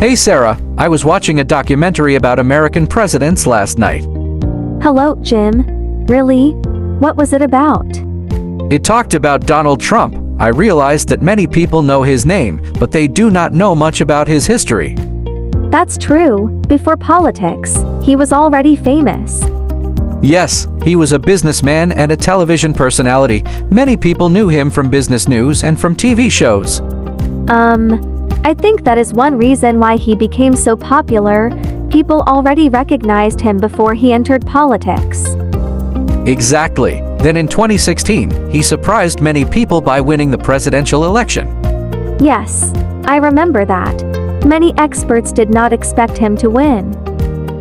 Hey Sarah, I was watching a documentary about American presidents last night. Hello, Jim. Really? What was it about? It talked about Donald Trump. I realized that many people know his name, but they do not know much about his history. That's true. Before politics, he was already famous. Yes, he was a businessman and a television personality. Many people knew him from business news and from TV shows. I think that is one reason why he became so popular. People already recognized him before he entered politics. Exactly. Then in 2016, he surprised many people by winning the presidential election. Yes, I remember that. Many experts did not expect him to win.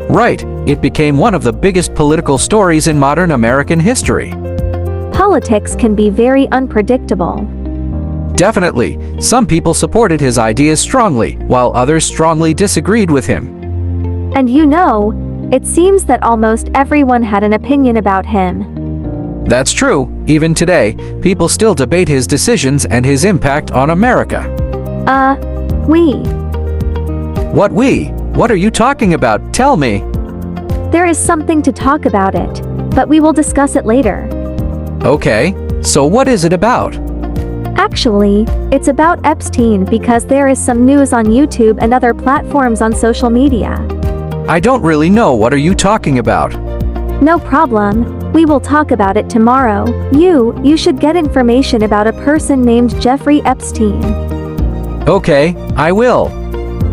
Right, it became one of the biggest political stories in modern American history. Politics can be very unpredictable. Definitely, some people supported his ideas strongly, while others strongly disagreed with him. And it seems that almost everyone had an opinion about him. That's true. Even today, people still debate his decisions and his impact on America. We. What we? What are you talking about? Tell me. There is something to talk about it, but we will discuss it later. Okay, so what is it about? Actually, it's about Epstein because there is some news on YouTube and other platforms on social media. I don't really know. What are you talking about? No problem. We will talk about it tomorrow. You should get information about a person named Jeffrey Epstein. Okay, I will.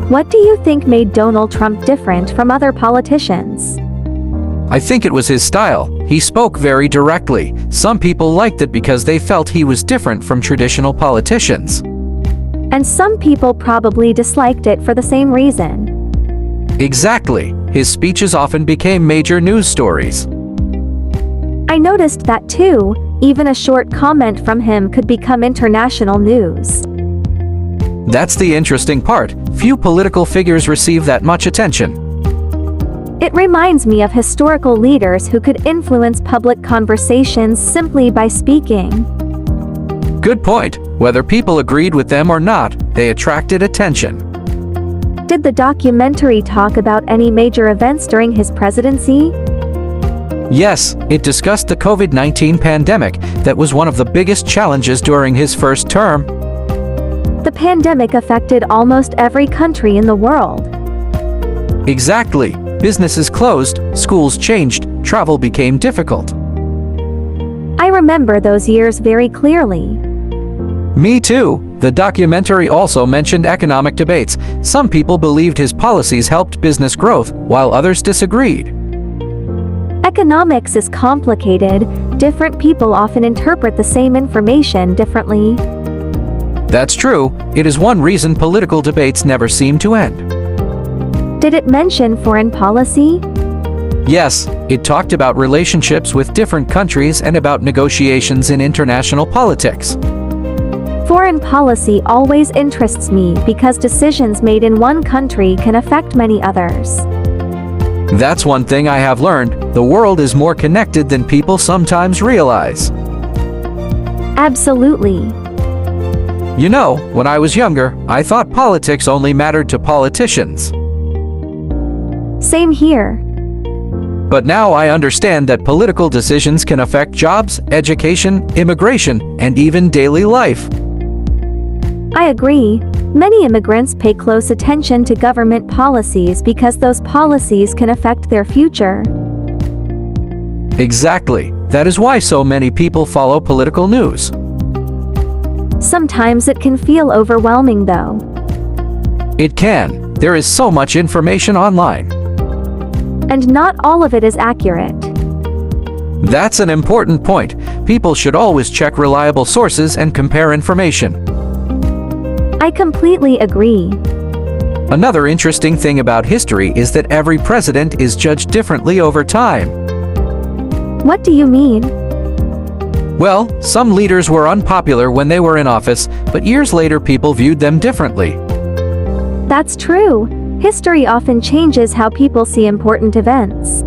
What do you think made Donald Trump different from other politicians? I think it was his style. He spoke very directly. Some people liked it because they felt he was different from traditional politicians. And some people probably disliked it for the same reason. Exactly. His speeches often became major news stories. I noticed that too. Even a short comment from him could become international news. That's the interesting part. Few political figures receive that much attention. It reminds me of historical leaders who could influence public conversations simply by speaking. Good point. Whether people agreed with them or not, they attracted attention. Did the documentary talk about any major events during his presidency? Yes, it discussed the COVID-19 pandemic. That was one of the biggest challenges during his first term. The pandemic affected almost every country in the world. Exactly. Businesses closed, schools changed, travel became difficult. I remember those years very clearly. Me too. The documentary also mentioned economic debates. Some people believed his policies helped business growth, while others disagreed. Economics is complicated. Different people often interpret the same information differently. That's true. It is one reason political debates never seem to end. Did it mention foreign policy? Yes, it talked about relationships with different countries and about negotiations in international politics. Foreign policy always interests me because decisions made in one country can affect many others. That's one thing I have learned. The world is more connected than people sometimes realize. Absolutely. When I was younger, I thought politics only mattered to politicians. Same here. But now I understand that political decisions can affect jobs, education, immigration, and even daily life. I agree. Many immigrants pay close attention to government policies because those policies can affect their future. Exactly. That is why so many people follow political news. Sometimes it can feel overwhelming though. It can. There is so much information online. And not all of it is accurate. That's an important point. People should always check reliable sources and compare information. I completely agree. Another interesting thing about history is that every president is judged differently over time. What do you mean? Well, some leaders were unpopular when they were in office, but years later people viewed them differently. That's true. History often changes how people see important events.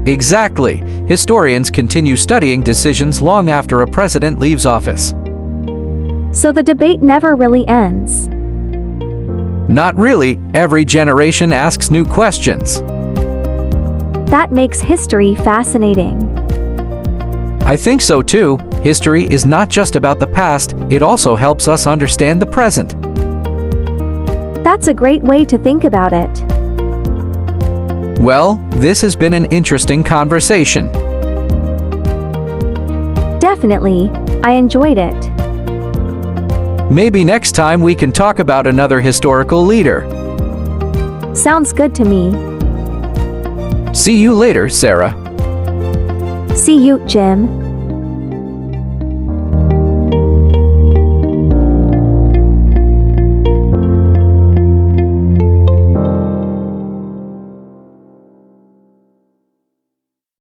Exactly. Historians continue studying decisions long after a president leaves office. So the debate never really ends. Not really, every generation asks new questions. That makes history fascinating. I think so too. History is not just about the past, it also helps us understand the present. That's a great way to think about it. Well, this has been an interesting conversation. Definitely. I enjoyed it. Maybe next time we can talk about another historical leader. Sounds good to me. See you later, Sarah. See you, Jim.